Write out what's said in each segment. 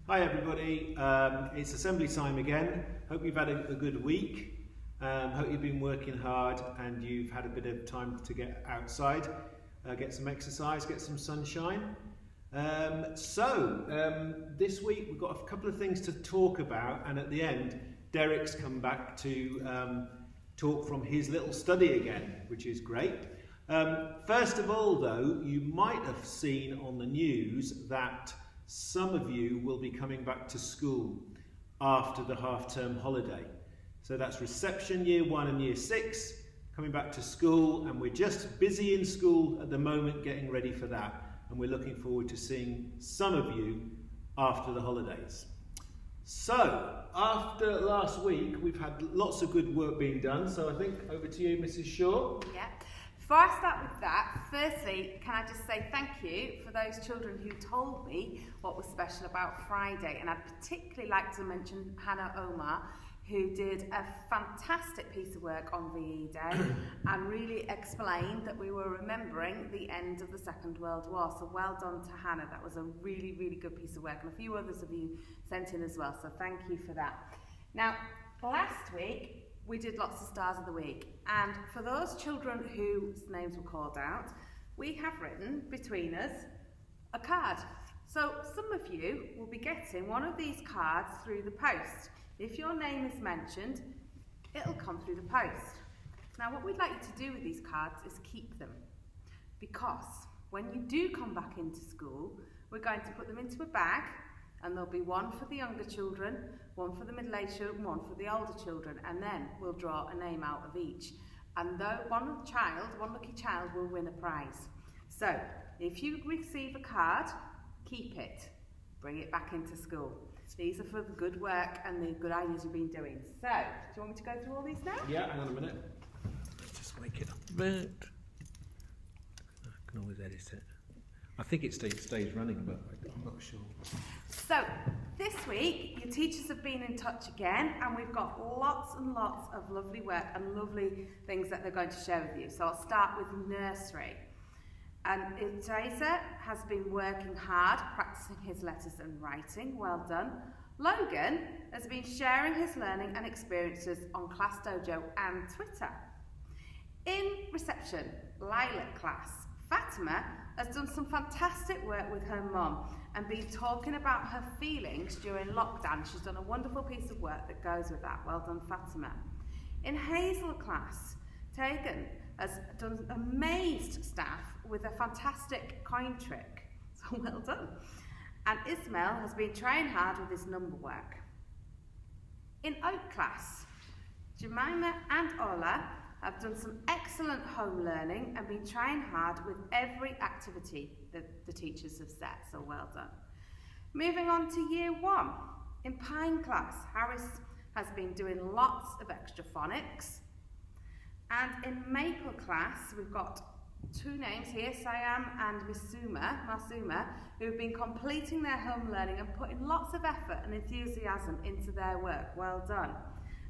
Hi everybody, it's assembly time again. Hope you've had a good week. Hope you've been working hard and you've had a bit of time to get outside, get some exercise, get some sunshine. This week we've got a couple of things to talk about, and at the end Derek's come back to talk from his little study again, which is great. First of all though, you might have seen on the news that some of you will be coming back to school after the half-term holiday. So that's reception year 1 and year 6 coming back to school, and we're just busy in school at the moment getting ready for that, and we're looking forward to seeing some of you after the holidays. So after last week we've had lots of good work being done, so I think over to you, Mrs. Shaw. Yeah. Before I start with that, firstly, can I just say thank you for those children who told me what was special about Friday, and I'd particularly like to mention Hannah Omar, who did a fantastic piece of work on VE Day and really explained that we were remembering the end of the Second World War. So well done to Hannah. That was a really, really good piece of work, and a few others of you sent in as well, so thank you for that. Now, last week we did lots of Stars of the Week, and for those children whose names were called out, we have written between us a card. So some of you will be getting one of these cards through the post. If your name is mentioned, it'll come through the post. Now what we'd like you to do with these cards is keep them, because when you do come back into school, we're going to put them into a bag, and there'll be one for the younger children, one for the middle-aged children, one for the older children, and then we'll draw a name out of each. And one lucky child will win a prize. So, if you receive a card, keep it. Bring it back into school. These are for the good work and the good ideas you've been doing. So, do you want me to go through all these now? Yeah, hang on a minute. Let's just wake it up a bit. I can always edit it. I think it stays running, but I'm not sure. So, this week, your teachers have been in touch again, and we've got lots and lots of lovely work and lovely things that they're going to share with you. So I'll start with nursery. And Teresa has been working hard, practicing his letters and writing. Well done. Logan has been sharing his learning and experiences on Class Dojo and Twitter. In reception, Lilac class, Fatima has done some fantastic work with her mum and been talking about her feelings during lockdown. She's done a wonderful piece of work that goes with that. Well done, Fatima. In Hazel class, Tegan has amazed staff with a fantastic coin trick. So well done. And Ismail has been trying hard with his number work. In Oak class, Jemima and Ola have done some excellent home learning and been trying hard with every activity that the teachers have set, so well done. Moving on to year 1. In Pine class, Harris has been doing lots of extra phonics. And in Maple class, we've got 2 names here, Siam and Masuma, who have been completing their home learning and putting lots of effort and enthusiasm into their work. Well done.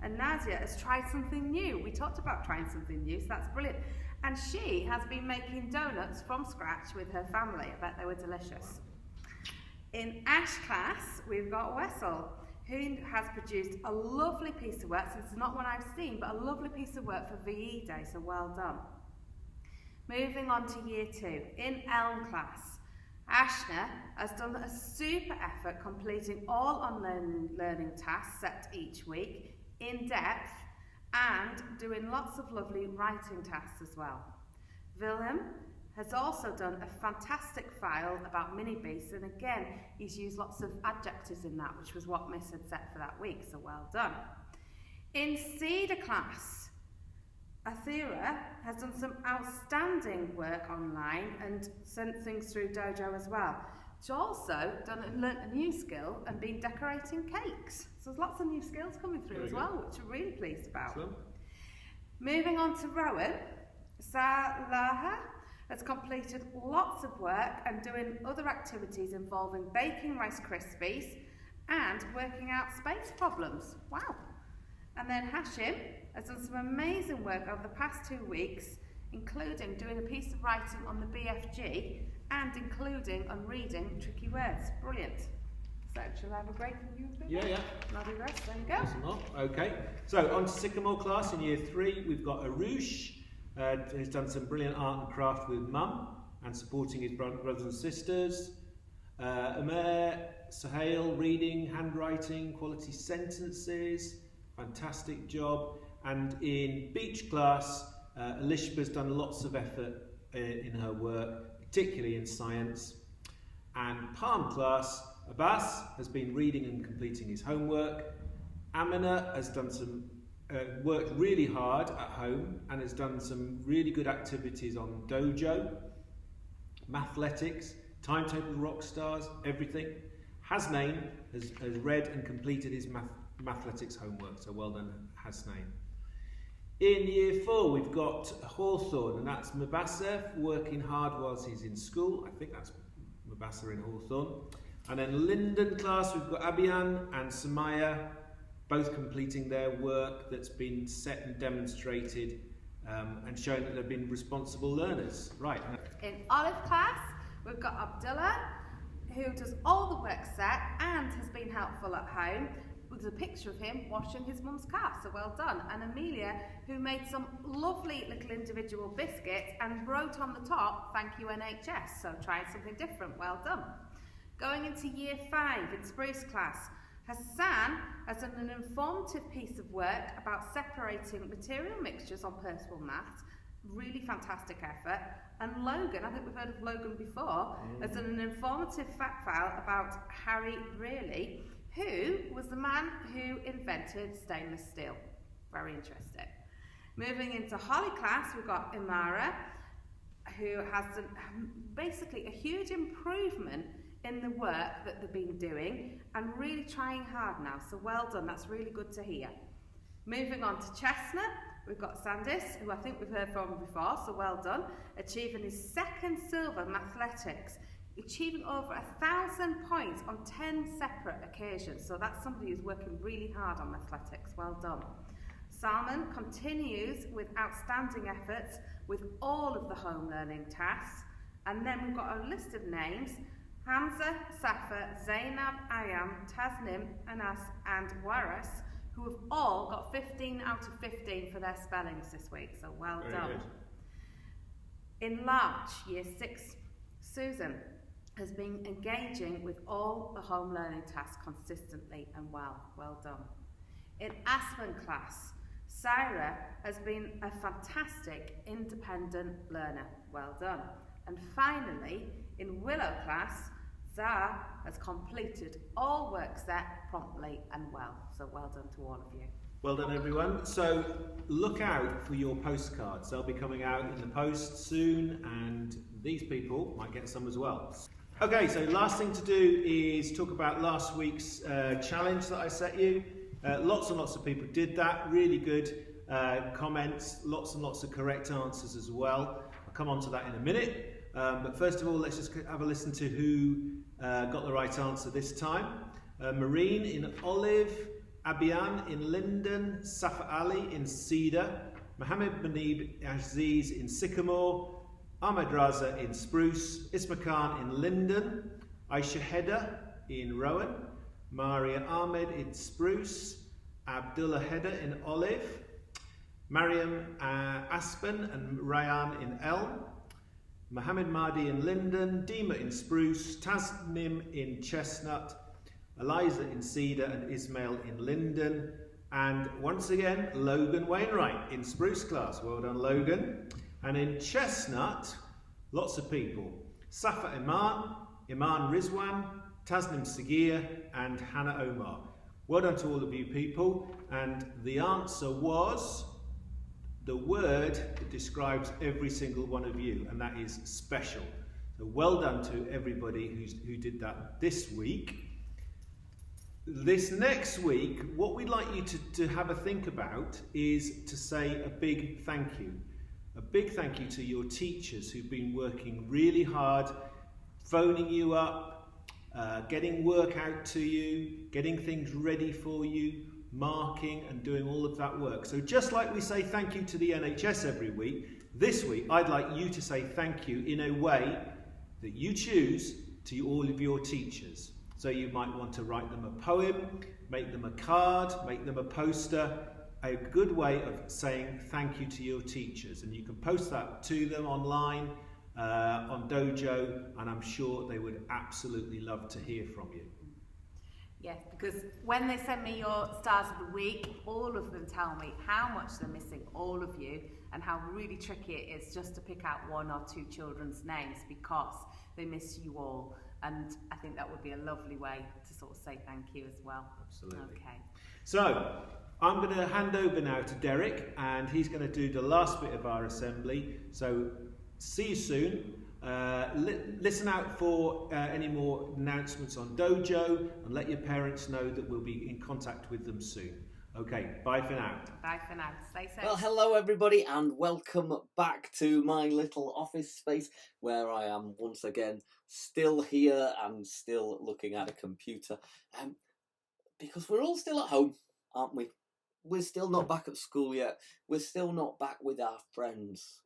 And Nadia has tried something new. We talked about trying something new, so that's brilliant. And she has been making donuts from scratch with her family. I bet they were delicious. In Ash class, we've got Wessel, who has produced a lovely piece of work. So this is not one I've seen, but a lovely piece of work for VE Day, so well done. Moving on to year 2. In Elm class, Ashna has done a super effort completing all learning tasks set each week, in depth, and doing lots of lovely writing tasks as well. Wilhelm has also done a fantastic file about mini beasts, and again he's used lots of adjectives in that, which was what Miss had set for that week, so well done. In Cedar class, Athera has done some outstanding work online and sent things through Dojo as well. She's also learnt a new skill and been decorating cakes. So there's lots of new skills coming through as well, which we're really pleased about. Excellent. Moving on to Rowan, Salaha has completed lots of work and doing other activities involving baking Rice Krispies and working out space problems. Wow. And then Hashim has done some amazing work over the past 2 weeks, including doing a piece of writing on the BFG and including on reading tricky words. Brilliant. So shall I have a break from you? Yeah. Another rest, there you go. Awesome. Okay, so on to Sycamore class in year 3. We've got Arush, who's done some brilliant art and craft with Mum and supporting his brothers and sisters. Amer, Sahel, reading, handwriting, quality sentences, fantastic job. And in beach class, Elishba's done lots of effort in her work, particularly in science. And Palm class, Abbas has been reading and completing his homework. Amina has done some worked really hard at home and has done some really good activities on dojo, mathletics, timetable rock stars, everything. Hasnain has read and completed his mathletics homework, so well done, Hasnain. In year 4, we've got Hawthorne, and that's Mubasser working hard whilst he's in school. I think that's Mubasser in Hawthorne. And then Linden class, we've got Abian and Samaya, both completing their work that's been set and demonstrated and showing that they've been responsible learners. Right. In Olive class, we've got Abdullah, who does all the work set and has been helpful at home. There's a picture of him washing his mum's car, so well done. And Amelia, who made some lovely little individual biscuits and wrote on the top, "Thank you NHS," so trying something different, well done. Going into year 5 in Spruce class, Hassan has done an informative piece of work about separating material mixtures on personal maths. Really fantastic effort. And Logan, I think we've heard of Logan before, has done an informative fact file about Harry Brearley, who was the man who invented stainless steel. Very interesting. Moving into Holly class, we've got Imara, who has done basically a huge improvement in the work that they've been doing and really trying hard now, so well done, that's really good to hear. Moving on to Chestnut, we've got Sandis, who I think we've heard from before, so well done, achieving his 2nd silver mathletics, achieving over 1,000 points on 10 separate occasions, so that's somebody who's working really hard on mathletics, well done. Salman continues with outstanding efforts with all of the home learning tasks, and then we've got a list of names: Hamza, Safa, Zainab, Ayam, Tasnim, Anas and Waras, who have all got 15 out of 15 for their spellings this week, so well Very done. Good. In Larch, year 6, Susan has been engaging with all the home learning tasks consistently and well done. In Aspen class, Syra has been a fantastic independent learner, well done. And finally, in Willow class, Zara has completed all work set promptly and well, so well done to all of you. Well done, everyone. So look out for your postcards. They'll be coming out in the post soon, and these people might get some as well. Okay, so last thing to do is talk about last week's challenge that I set you. Lots and lots of people did that. Really good comments, lots and lots of correct answers as well. I'll come on to that in a minute. But first of all, let's just have a listen to who got the right answer this time. Marine in Olive, Abian in Linden, Safa Ali in Cedar, Mohammed Manib Aziz in Sycamore, Ahmed Raza in Spruce, Isma Khan in Linden, Aisha Hedda in Rowan, Maria Ahmed in Spruce, Abdullah Hedda in Olive, Mariam Aspen and Ryan in Elm, Mohammed Mahdi in Linden, Dima in Spruce, Tasnim in Chestnut, Eliza in Cedar and Ismail in Linden, and once again Logan Wainwright in Spruce class. Well done, Logan. And in Chestnut, lots of people: Safa Iman, Iman Rizwan, Tasnim Sagir and Hannah Omar. Well done to all of you people, and the answer was the word that describes every single one of you, and that is special. So well done to everybody who did that this week. This next week, what we'd like you to have a think about is to say a big thank you. A big thank you to your teachers who've been working really hard, phoning you up, getting work out to you, getting things ready for you, marking and doing all of that work. So just like we say thank you to the NHS every week, this week I'd like you to say thank you in a way that you choose to all of your teachers. So you might want to write them a poem, make them a card, make them a poster, a good way of saying thank you to your teachers. And you can post that to them online on Dojo, and I'm sure they would absolutely love to hear from you. Yes, because when they send me your stars of the week, all of them tell me how much they're missing all of you and how really tricky it is just to pick out one or two children's names because they miss you all. And I think that would be a lovely way to sort of say thank you as well. Absolutely. Okay. So I'm going to hand over now to Derek, and he's going to do the last bit of our assembly. So see you soon. Listen out for any more announcements on Dojo, and let your parents know that we'll be in contact with them soon. Okay, bye for now. Bye for now. Stay safe. Well, hello everybody, and welcome back to my little office space where I am once again still here and still looking at a computer. Because we're all still at home, aren't we? We're still not back at school yet. We're still not back with our friends.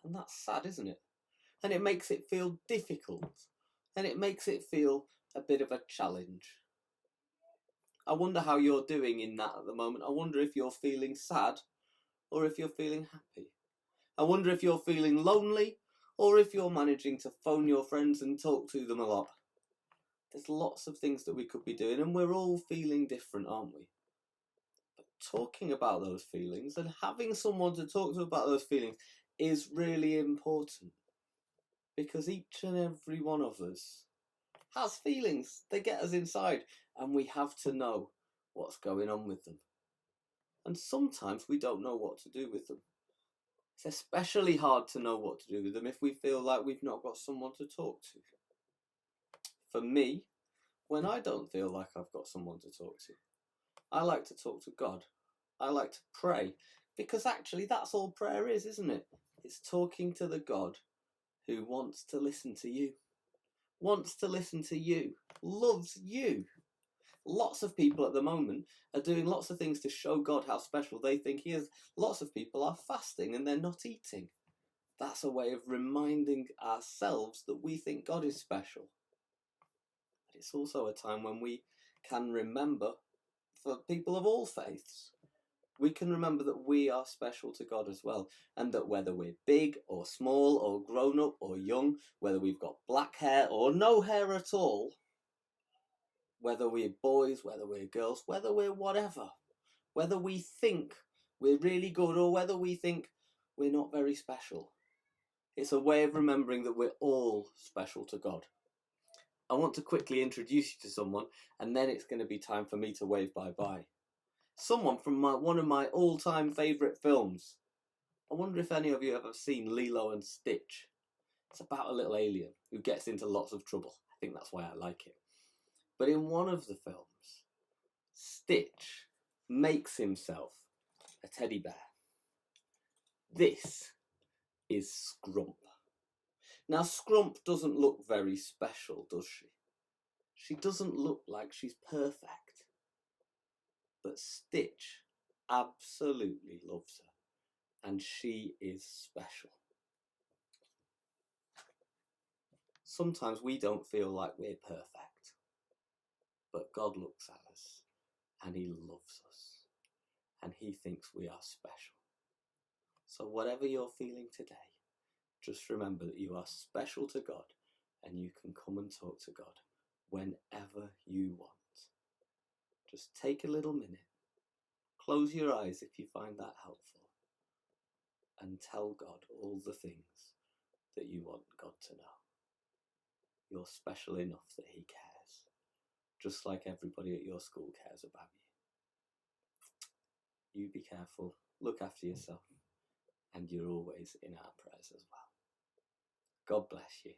And that's sad, isn't it? And it makes it feel difficult. And it makes it feel a bit of a challenge. I wonder how you're doing in that at the moment. I wonder if you're feeling sad or if you're feeling happy. I wonder if you're feeling lonely or if you're managing to phone your friends and talk to them a lot. There's lots of things that we could be doing, and we're all feeling different, aren't we? But talking about those feelings and having someone to talk to about those feelings is really important, because each and every one of us has feelings. They get us inside, and we have to know what's going on with them. And sometimes we don't know what to do with them. It's especially hard to know what to do with them if we feel like we've not got someone to talk to. For me, when I don't feel like I've got someone to talk to, I like to talk to God. I like to pray, because actually that's all prayer is, isn't it? It's talking to the God who wants to listen to you, loves you. Lots of people at the moment are doing lots of things to show God how special they think he is. Lots of people are fasting and they're not eating. That's a way of reminding ourselves that we think God is special. But it's also a time when we can remember, for people of all faiths, we can remember that we are special to God as well, and that whether we're big or small or grown up or young, whether we've got black hair or no hair at all, whether we're boys, whether we're girls, whether we're whatever, whether we think we're really good or whether we think we're not very special, it's a way of remembering that we're all special to God. I want to quickly introduce you to someone, and then it's going to be time for me to wave bye-bye. Someone from one of my all-time favourite films. I wonder if any of you have ever seen Lilo and Stitch. It's about a little alien who gets into lots of trouble. I think that's why I like it. But in one of the films, Stitch makes himself a teddy bear. This is Scrump. Now, Scrump doesn't look very special, does she? She doesn't look like she's perfect. But Stitch absolutely loves her, and she is special. Sometimes we don't feel like we're perfect, but God looks at us, and he loves us, and he thinks we are special. So whatever you're feeling today, just remember that you are special to God, and you can come and talk to God whenever you want. Just take a little minute, close your eyes if you find that helpful, and tell God all the things that you want God to know. You're special enough that he cares, just like everybody at your school cares about you. You be careful, look after yourself, and you're always in our prayers as well. God bless you.